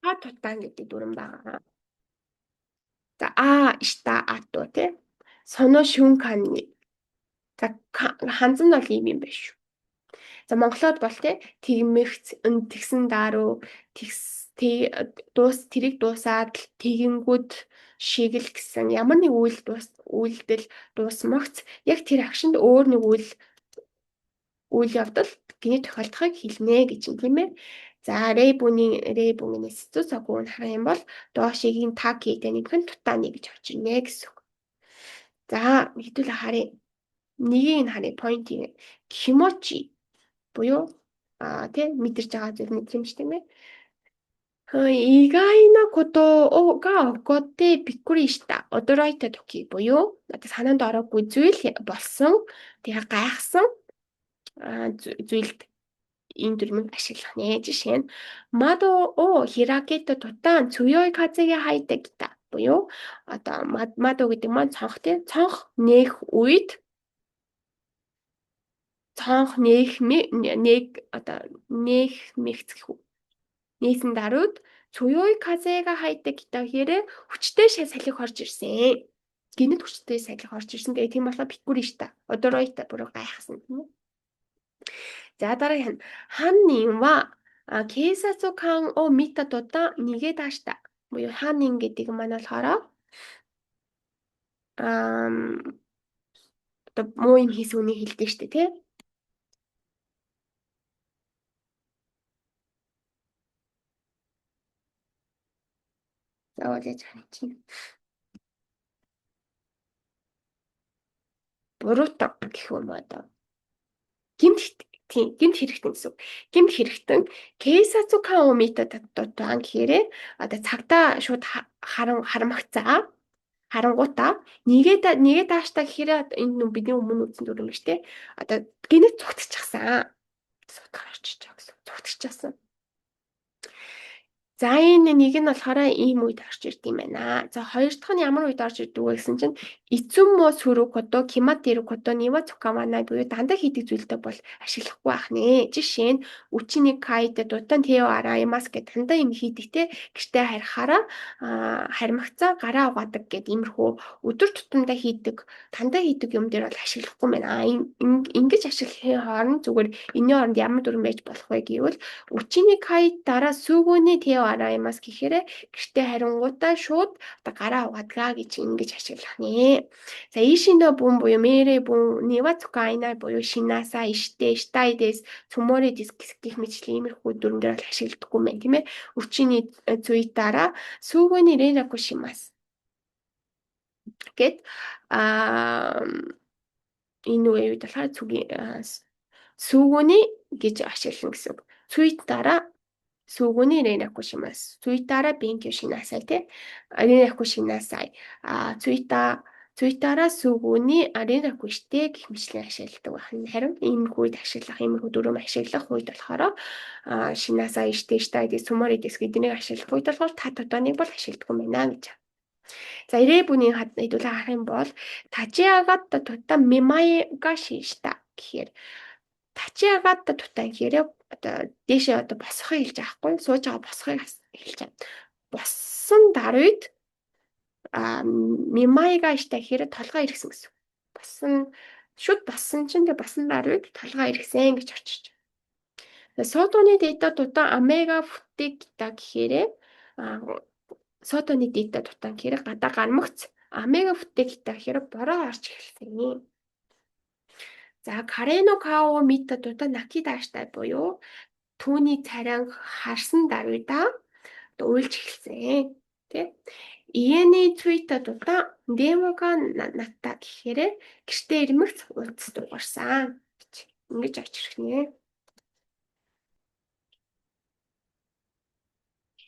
Ха тутаан гэдэг дүрэн байгаа. За а иста ато тий. Соно шүнканы. За ханзан нь бол ийм байх шүү. За монголоод бол тий тэгмэгц тэгсэн даруу дуус тэрийг дуусаад тэгэнгүүт шиг л гэсэн ямар нэг үйлдэл дуусмагц яг тэр агшинд өөр нэг үйл явдал гинэ тохиолдохыг хэлнэ гэж юм тийм ээ. За рейбүнээс цуцаггүй харах юм бол доошигийн таки танихын тутааны гэж орж ирнэ гэсэн үг. За хэдүүлээ харъя. Нэгийг харъя point-ийг кимочи буюу тий мэдэрч байгаа зүйл нэг юм шүү дээ. 意外なことが起こってびっくりした。驚いた時буюу надад санаанд ороогүй зүйл болсон. Тэгээ гайхсан зүйлд энэ дүрмийг ашиглах нэ. Жишээ нь窓を開けた途端強い風が入ってきた. буюу одоо窓гэдэг маань цонх тий. Цонх нээх үед цонх нээсэн даруйд цуёй казега хайдаг гэхээр хүчтэй салхи орж ирсэн. Гинэт хүчтэй салхи орж ирсэн. Тэгээ тийм болохоор бикүри штэ. Одоройта бүрөө гайхсан тийм үү? За дараагийн ханнин ва кейсацукан о мита тота нигэ дашта. Буюу ханнин гэдэг маань болохоор одоо муу юм хийсэн үнийг хэлдэг штэ тий. За яаж харах чинь. Буруутан гэх юм одоо. Гимт хэрэгтэн гэсэн үг. Гимт хэрэгтэн кейсацукан о мита тота гэхээр одоо цагтаа шууд харамхцаа харангуутаа нэгээ дааштай гэхээр энэ бидний өмнө үзсэн дүр юм ба штэ. Одоо гинэт цогтчихсан. Сутгаар орчиж байгаа гэсэн. Цогтчихсан. За энэ нэг нь болохоор ийм үед орж ирд юм байна. За хоёр дахь нь ямар үед орж ирдэг вэ гэсэн чинь эцүммо сүрүкото киматерүкото нива цукамана буюу дандаа хийдэг зүйлтэй бол ашиглахгүй байх нэ. Жишээ нь үчиний кайд дутан тео араимас гэдэг дандаа юм хийдэг те. Гэртээ харихаараа харимгцаа гараа угаадаг гэдэг иймэрхүү өдөр тутамдаа дандаа хийдэг юм дээр бол ашиглахгүй байна. Ингэж ашиглахын хооронд зүгээр энэний оронд ямар дүрм байж болох вэ гэвэл үчиний кайд дараа сүгүний тео араимас гэхээр гэртээ харингуудаа шууд гараа угаадгаа гэж ингэж ашиглах нэ. За ишино бун буюу мэрэ бун нива цукайна буюу шинаса иштэй штайдэс цуморэдэс гэх мэтлэн иймэрхүү дүрмээр бол ашигладаггүй мэн тийм ээ. Үчиний цуитара сүгүний ренаку шимас гэд энэ үед болохоор сүгүний гэж ашиглана гэсэн үг. Цуитара сүгүний ренаку шимас. Цуитара бенкё шинасай те. Ренаку шинасай. Цуитара сүгүний ренаку штэ гэх мэтлэн ашигладаг байна. Харин энэ үед ашиглах, иймэрхүү дүрм ашиглах үед болохоор шинасай штэ штэ суморидэс гэдгийг ашиглах үед болохоор та тотоныг бол ашигладаг юм байна гэж. За ирээбүний хэдүүлээ харах юм бол тачиагатта тута мимайга шишта гэхээр тачиагатта тута гэхээр одоо дээшээ одоо босхыг хэлж байгаа хгүй сууж байгаа босхыг хэлж байгаа. Боссон даруйд мимайга штэ гэхээр толгой иргсэн гэсэн. Шүд боссон чинь тэгээ босон даруйд толгой иргсэн гэж очиж. Сотоны дэта тута амега футигта гэхээр сотоны дэта тута гэхээр гадаа гармагц амега футигта гэхээр бороо орж эхэлсэн. За карено као мита тута накидаштай буюу түүний царайг харсан даруйдаа уйлж эхэлсэн. Тэ? Иений твита тута демога ната гэхээр гэртээ ирмэгц уулзс дуурсан гэж ингэж очирх нэ.